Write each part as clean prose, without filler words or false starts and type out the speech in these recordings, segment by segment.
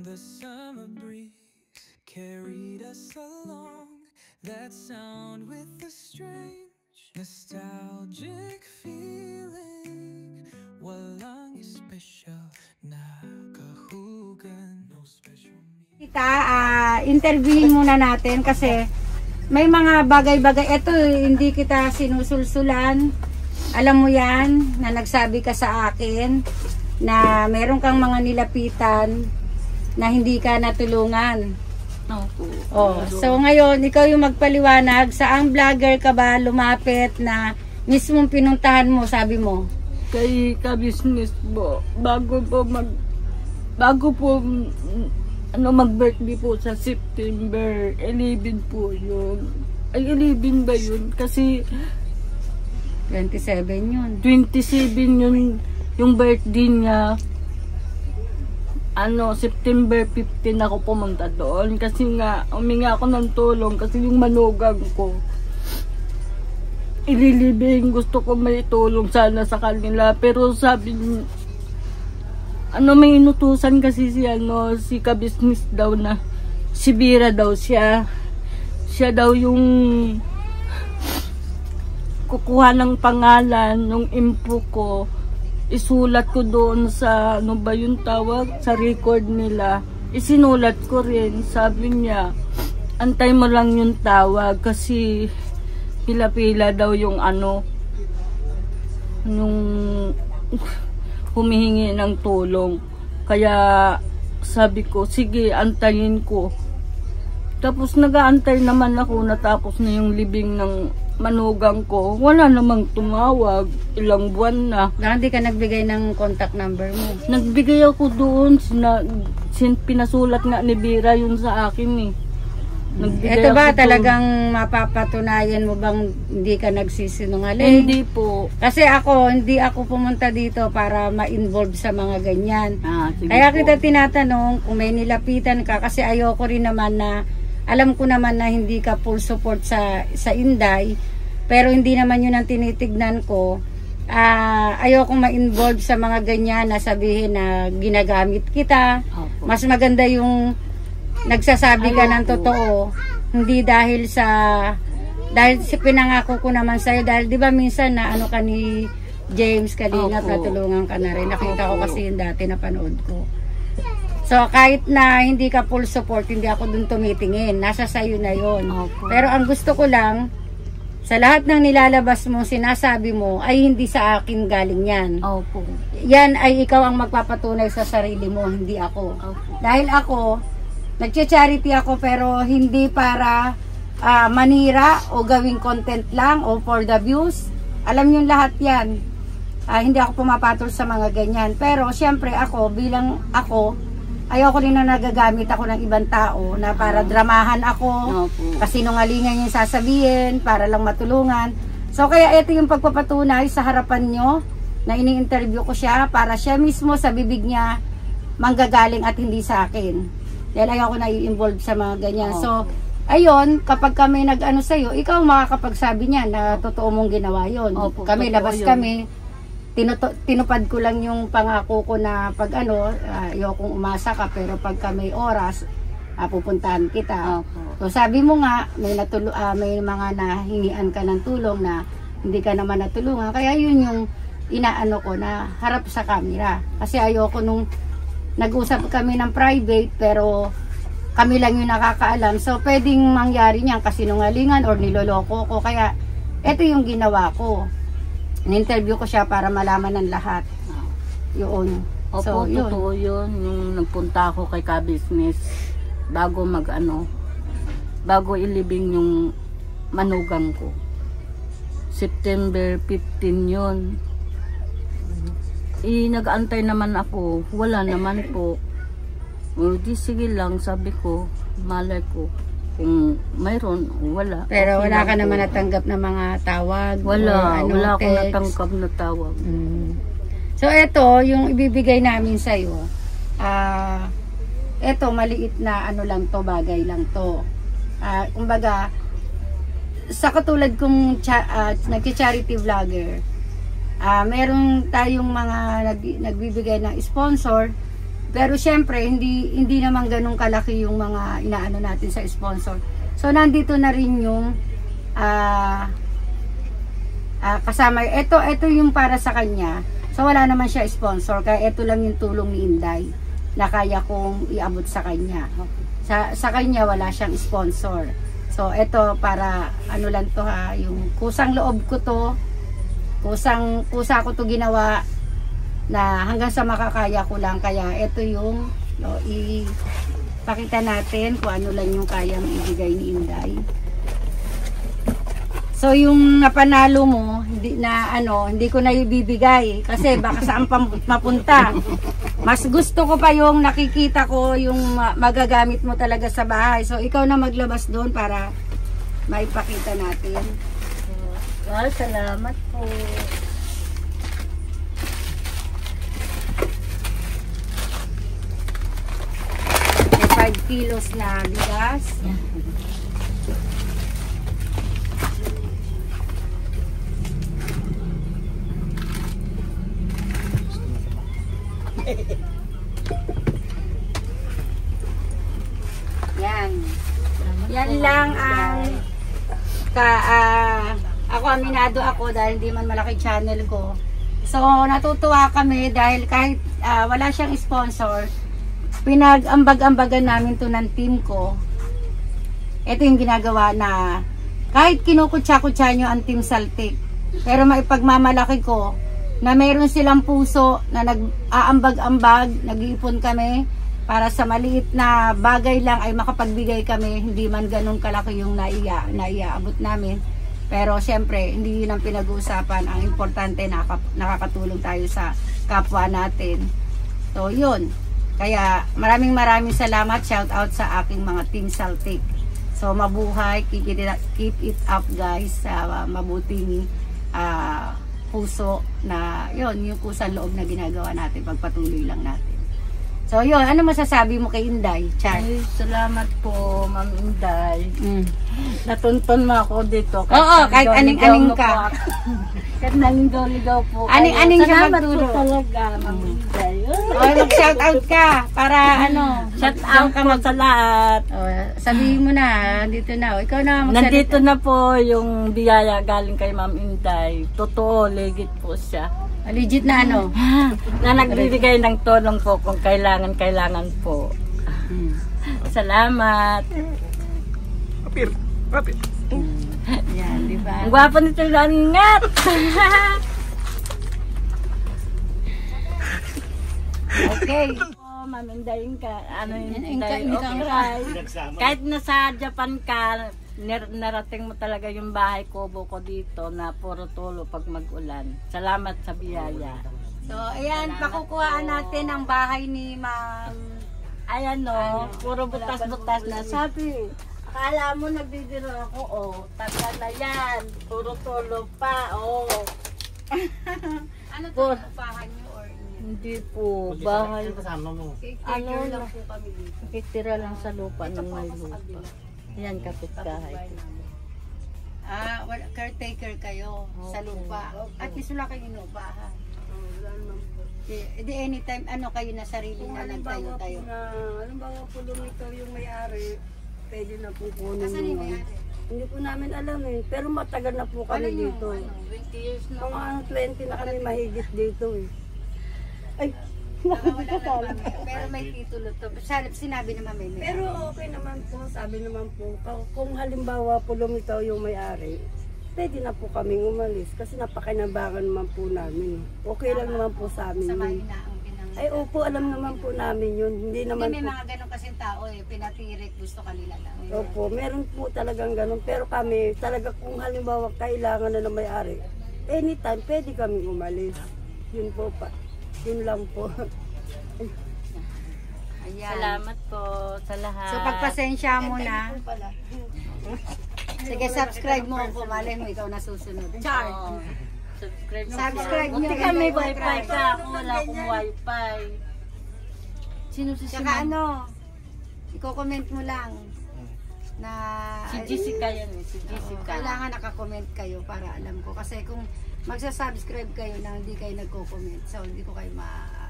The summer breeze carried us along, that sound with a strange nostalgic feeling. Walang special na kahugan, no special meaning. Interviewin muna natin kasi may mga bagay-bagay. Ito, hindi kita sinusulsulan. Alam mo yan, na nagsabi ka sa akin na meron kang mga nilapitan na hindi ka natulungan. Oh, so ngayon, ikaw yung magpaliwanag. Saang vlogger ka ba lumapit na mismong pinuntahan mo, sabi mo? Kay ka-business po. Bago po mag-birthday po sa September 11 po yun. Ay, 11 ba yun? Kasi 27 yun. 27 yun yung birthday niya. September 15 ako pumunta doon kasi nga huminga ako ng tulong kasi yung manugang ko ililibing, gusto ko may tulong sana sa kanila, pero sabi may inutusan kasi si ka-business daw na si Bira daw siya daw yung kukuha ng pangalan ng info ko, isulat ko doon sa ba yung tawag sa record nila, isinulat ko rin. Sabi niya antay mo lang yung tawag kasi pila-pila daw yung yung humihingi ng tulong, kaya sabi ko sige antayin ko. Tapos nag-aantay naman ako, natapos na yung libing ng manugang ko, wala namang tumawag, ilang buwan na. Hindi ka nagbigay ng contact number mo? Nagbigay ako doon, pinasulat nga ni Bira yun sa akin eh. Ito ba talagang mapapatunayan mo bang hindi ka nagsisinungaling? Hindi po. Kasi hindi ako pumunta dito para ma-involve sa mga ganyan. Kaya po. kita tinatanong kung may nilapitan ka, kasi ayoko rin naman na, alam ko naman na hindi ka full support sa Inday, pero hindi naman yun ang tinitignan ko. Ayokong ma-involve sa mga ganyan na sabihin na ginagamit kita. Mas maganda yung nagsasabi ka ng totoo, hindi dahil pinangako ko naman sa'yo, dahil di ba minsan na ka ni James Kalingap, natulungan ka na rin. Nakita ko kasi yung dati na panood ko. So kahit na hindi ka full support, hindi ako dun tumitingin, nasa sayo na yon. Pero ang gusto ko lang, sa lahat ng nilalabas mo, sinasabi mo, ay hindi sa akin galing yan. Yan ay ikaw ang magpapatunay sa sarili mo, hindi ako. Dahil ako, nagcha-charity ako, pero hindi para manira o gawing content lang o for the views. Alam nyo lahat yan. Hindi ako pumapatol sa mga ganyan. Pero syempre ako, bilang ako, ayoko rin na nagagamit ako ng ibang tao na para dramahan ako, kasi nungalingan yung sasabihin, para lang matulungan. So kaya ito yung pagpapatunay sa harapan nyo, na ini-interview ko siya, para siya mismo sa bibig niya manggagaling at hindi sa akin. Dahil ayoko na i-involve sa mga ganyan. So, ayun, kapag kami nag-ano sa'yo, ikaw makakapagsabi niya na totoo mong ginawa yun. Kami, labas kami, tinupad ko lang yung pangako ko na pag ayokong umasa ka, pero pagka may oras, pupuntahan kita. So, sabi mo nga, may mga nahingian ka ng tulong na hindi ka naman natulungan. Kaya yun yung inaano ko na harap sa camera. Kasi ayoko nung nag-usap kami ng private, pero kami lang yung nakakaalam. So, pwedeng mangyari niyan kasinungalingan or niloloko ko. Kaya, ito yung ginawa ko. Ni-interview ko siya para malaman ng lahat. Yun. So, totoo yun. Yung nagpunta ako kay ka-business, bago bago ilibing yung manugang ko. September 15 yun. Nag-aantay naman ako, wala naman po. Di sige lang, sabi ko, malay ko kung mayroon, wala. Pero wala ka naman natanggap na mga tawag? Wala akong natanggap na tawag. So ito, yung ibibigay namin sa'yo, ito maliit na lang to, bagay lang to. Kumbaga, sa katulad kong nag-charity vlogger, meron tayong mga nagbibigay ng sponsor Pero syempre, hindi naman ganun kalaki yung mga inaano natin sa sponsor. So, nandito na rin yung kasama. Ito yung para sa kanya. So, wala naman siya sponsor. Kaya ito lang yung tulong ni Inday na kaya kong iabot sa kanya. Sa kanya, wala siyang sponsor. So, ito para, ano lang to ha, yung kusang loob ko to. Kusa ko to ginawa na hanggang sa makakaya ko lang. Kaya ito yung ipakita natin kung ano lang yung kayang ibigay ni Inday. So yung napanalo mo, hindi ko na ibibigay kasi baka saan pa mapunta. Mas gusto ko pa yung nakikita ko yung magagamit mo talaga sa bahay. So ikaw na maglabas doon para maipakita natin. Wow, salamat po. May 5 kilos na bigas. Yan lang ang ako aminado ako dahil hindi man malaki channel ko. So natutuwa kami dahil kahit wala siyang sponsor, pinag-ambag-ambagan namin to ng team ko. Ito yung ginagawa na kahit kinukutsa-kutsa nyo ang Team Saltik, pero maipagmamalaki ko na mayroon silang puso na nag-aambag-ambag, nag-iipon kami para sa maliit na bagay lang ay makapagbigay kami, hindi man ganun kalaki yung naiaabot namin. Pero siyempre, hindi yun ang pinag-uusapan. Ang importante, nakakatulong tayo sa kapwa natin. So, yun. Kaya, maraming salamat. Shout out sa aking mga Team Saltik. So, mabuhay. Keep it up, guys. Mabuting puso na, yun, yung kusang loob na ginagawa natin. Pagpatuloy lang natin. So, yun. Ano masasabi mo kay Inday, Char? Ay, salamat po, Ma'am Inday. Natunton mo ako dito. Oo, kahit aning-aning ka. Kahit naligaw-ligaw po. Aning-aning siya salamat po magturo. talaga, Ma'am Inday. Mag-shout out ka para Shout out po sa lahat. Sabihin mo na, dito na. Ikaw na magsalita. Nandito na po yung biyaya galing kay Ma'am Inday. Totoo, legit po siya. Legit na ano? Na nagbibigay ng tulong po kung kailangan po. Salamat. Rapir. Yan, di ba? Ang gwapo nito lang ingat. Okay. Mamindayin ka. Ano yung Inday? okay. Kahit nasa Japan ka, narating mo talaga yung bahay kubo ko dito na puro tulo pag mag-ulan. Salamat sa biyaya. So, ayan, pakukuhaan natin ang bahay ni Ma'am. Ayan no, puro butas-butas na. Sabi, akala mo nagbibiro ako, tagal na yan. Puro tulo pa, Ano to, upahan niyo or Hindi po, bahay. Kasama mo. ano lang po kami dito. Kitira lang sa lupa ng may lupa. Yan, kapitbahay. Caretaker kayo sa lupa. At least wala kayong inupahan. Di anytime, ano kayo na sarili na lang tayo. Halimbawa po lumitaw yung may-ari, pwede na po kunin Asan yung mo. may-ari? Hindi po namin alam pero matagal na po kami dito. 20 years na. Mga 20 na kami mahigit dito Ay, Pero may titulo to. Sinabi naman may may. pero okay naman po, sabi naman po, kung halimbawa po lumitaw yung may-ari, pwede na po kaming umalis kasi napakinabangan naman po namin. Okay lang naman po sa amin Sa yun. mahina ang pinang... Ay opo, alam naman po namin yun. Hindi naman May po. mga ganun kasing tao pinatirik, gusto kanila lang. Opo, meron po talagang ganun. Pero kami, talaga kung halimbawa kailangan na ng may-ari, anytime, pwede kaming umalis. Yun po pa. Yun lang po. Ayan. Salamat po sa lahat. So pagpasensya mo na. Sige, subscribe mo kung malay mo ikaw na susunod. Char! Subscribe mo. Subscribe nyo. Buti ka may wifi ka. Ako wala akong wifi. Sino si Saka i-comment mo lang na Si Jessica yan Si Jessica. kailangan naka-comment kayo para alam ko. Kasi kung magsa-subscribe kayo na hindi kayo nagko-comment, so hindi ko kayo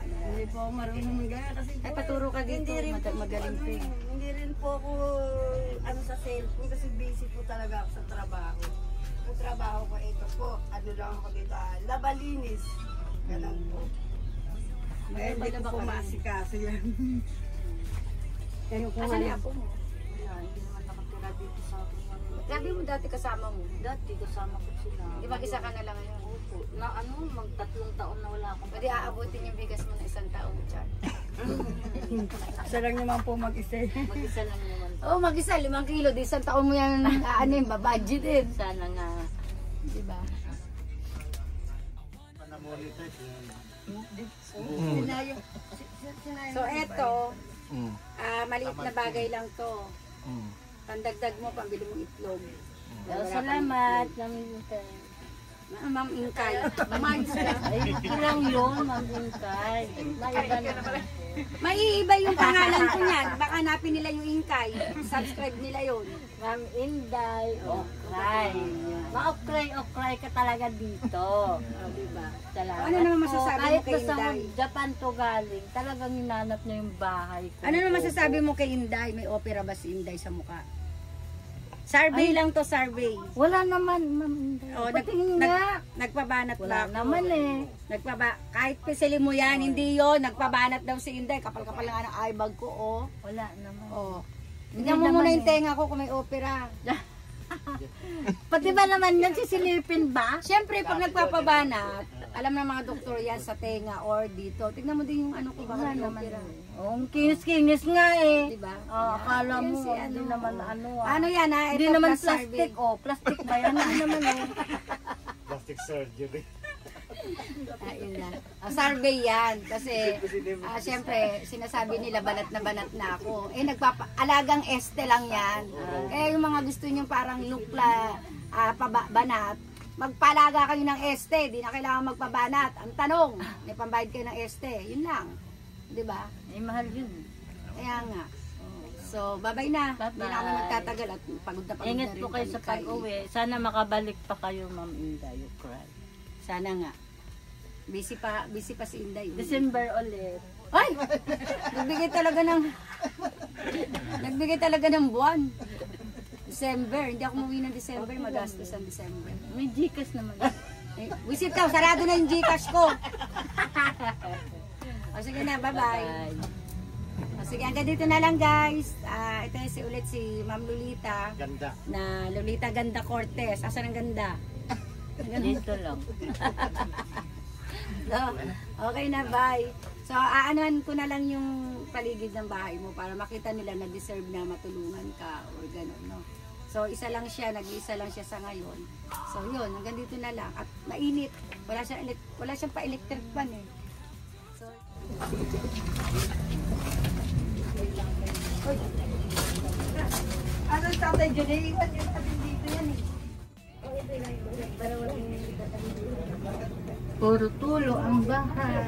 Hindi po ako marunong magaya kasi Ay, paturo ka dito. Hindi rin po Magaling ako, po eh. Hindi rin po ako sa cellphone kasi busy po talaga ako sa trabaho. Ang trabaho ko ito po, lang ako dito, labalinis. Ganun po. Eh, hindi ko po maasikaso yan. Asan yung apo mo? Hindi naman nakatira dito sa akin. Sabi mo dati kasama mo. Dati kasama ko sila. Di mag-isa ka na lang ngayon. Opo. Na mag-3 taon na wala akong Pwede aabutin yung bigas mo na 1 taon, Char. Isa lang naman po mag-isa. Mag-isa lang naman. Oo, mag-isa, 5 kilo. Di 1 taon mo yan, babudget din. Sana nga. Di ba? So, eto, maliit na bagay lang to. Pandagdag mo, pambili mong itlog. Salamat. Ma'am Ingkay. Ma'am Ay, lang yun, Mabungkay. Maiba na. Maiiba yung pangalan ko niyan. Baka hanapin nila yung Ingkay. Subscribe nila yun. Ma'am Inday, okray. Ma-okray ka talaga dito. Diba? Salamat. Ano naman po. masasabi mo Kahit kay sa Inday? Japan to galing, talagang hinanap niya yung bahay ko. Ano naman masasabi mo kay Inday? May opera ba si Inday sa mukha? Survey lang to, survey. Wala naman, Ma'am Inday. Oh, Patingin nga. nagpabanat Wala ba ako? naman eh. Kahit pisilin mo yan, hindi yon. Nagpabanat daw si Inday. Kapal-kapal lang ang eyebag ko, oh. Wala naman. Oh. Hindi Tingnan mo naman muna yung eh. tenga ko kung may opera. Pati ba naman yan, sisilipin ba? Siyempre, pag nagpapabanat, alam ng mga doktor yan sa tenga or dito. Tignan mo din yung ano ko baka Wala may naman. opera. Oh, ang kinis-kinis nga eh. Diba? Akala Yan mo, si hindi naman ano ah. Ano yan ha? Hindi Ito naman plus plastic, survey. plastic ba yan? Hindi naman eh. Plastic surgery. Yun lang. Survey yan. Kasi, siyempre, sinasabi nila banat na ako. Eh, alagang este lang yan. Eh, yung mga gusto nyo parang lupla, banat, magpalaga kayo ng este. Di na kailangan magpabanat. Ang tanong, may pambayad kayo ng este. Yun lang. Diba? Eh, mahal yun. Kaya nga. So, babay na. Bye-bye. Hindi na kami magtatagal at pagod na pagod Ingat na rin po kayo kami sa kay- pag-uwi. Sana makabalik pa kayo, Ma'am Inday, you cry. Sana nga. Busy pa si Inday. December ulit. Ay! Nagbigay talaga ng buwan. December. Hindi ako umuwi ng December. Magastos ang December. May Gcash naman. Eh, visit ka. Sarado na yung Gcash ko. O sige na. Bye-bye. Bye. O sige, hanggang dito na lang guys. Ito ulit si Ma'am Lolita. Ganda. Na Lolita Ganda Cortez. Asan ang ganda? Dito lang. So, okay na, bye. So, aanuhan ko na lang yung paligid ng bahay mo para makita nila na deserve na matulungan ka or gano'n, no? So, isa lang siya, nag-iisa lang siya sa ngayon. So, yun, hanggang dito na lang. At mainit. Wala siyang pa-electric pan eh. So, Ano tatay dyan? Iwan yung tabi dito yan eh. Puro tulo ang bahay.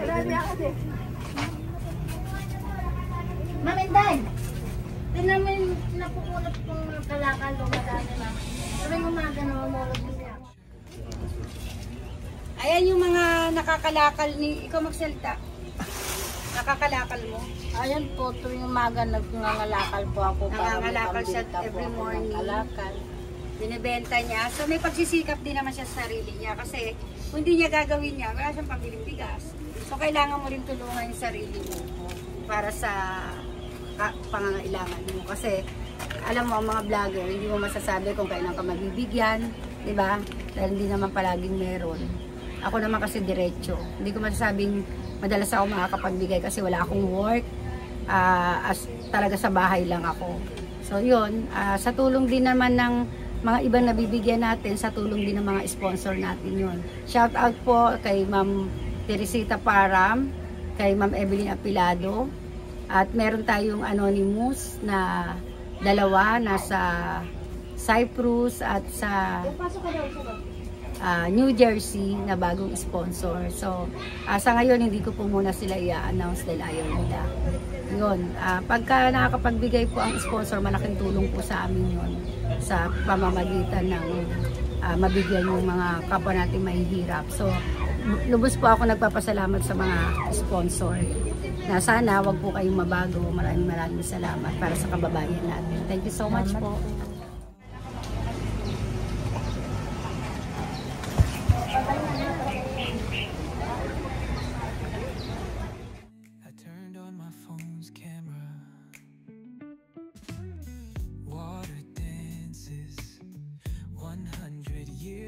Ma'am Inday! Tingnan mo yung napukunot kong kalakal o madami, ma'am. Pero yung mga gano'n, mamulot mo siya. ayan yung mga nakakalakal ni... Ikaw magsalita. Nakakalakal mo. Ayan po, tuwing umaga nagngangalakal po ako. Nangangalakal siya pambili every po ako ng morning. kalakal. Binibenta niya. So may pagsisikap din naman siya sa sarili niya kasi kung hindi niya gagawin niya, wala siyang pambiling bigas. So kailangan mo rin tulungan yung sarili mo para sa pangangailangan mo. Kasi alam mo, ang mga vlogger, hindi mo masasabi kung kailan ka mabibigyan, di ba? Dahil hindi naman palaging meron. Ako naman kasi diretso. Hindi ko masasabing madalas ako makakapagbigay kasi wala akong work. Talaga sa bahay lang ako. So yun, sa tulong din naman ng mga ibang nabibigyan natin, sa tulong din ng mga sponsor natin yun. Shout out po kay Ma'am Teresita Param, kay Ma'am Evelyn Apilado, at meron tayong anonymous na dalawa nasa Cyprus at sa New Jersey na bagong sponsor. So, sa ngayon hindi ko po muna sila i-announce dahil ayaw nila. Yun, pagka nakakapagbigay po ang sponsor, malaking tulong po sa amin yun sa pamamagitan ng mabigyan yung mga kapwa natin mahihirap. So, lubos po ako nagpapasalamat sa mga sponsor na sana wag po kayong mabago. Maraming salamat para sa kababayan natin. Thank you so much po.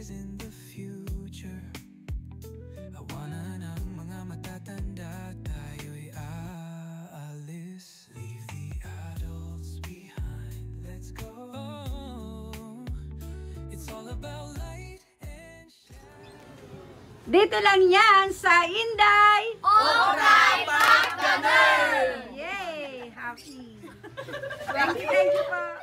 In the future, I wanna ng mga matatanda tayo'y aalis. Leave the adults behind, let's go. It's all about light and shine. Dito lang yan sa Inday. Alright, Pop the Nerd! Yay! Happy! Thank you po.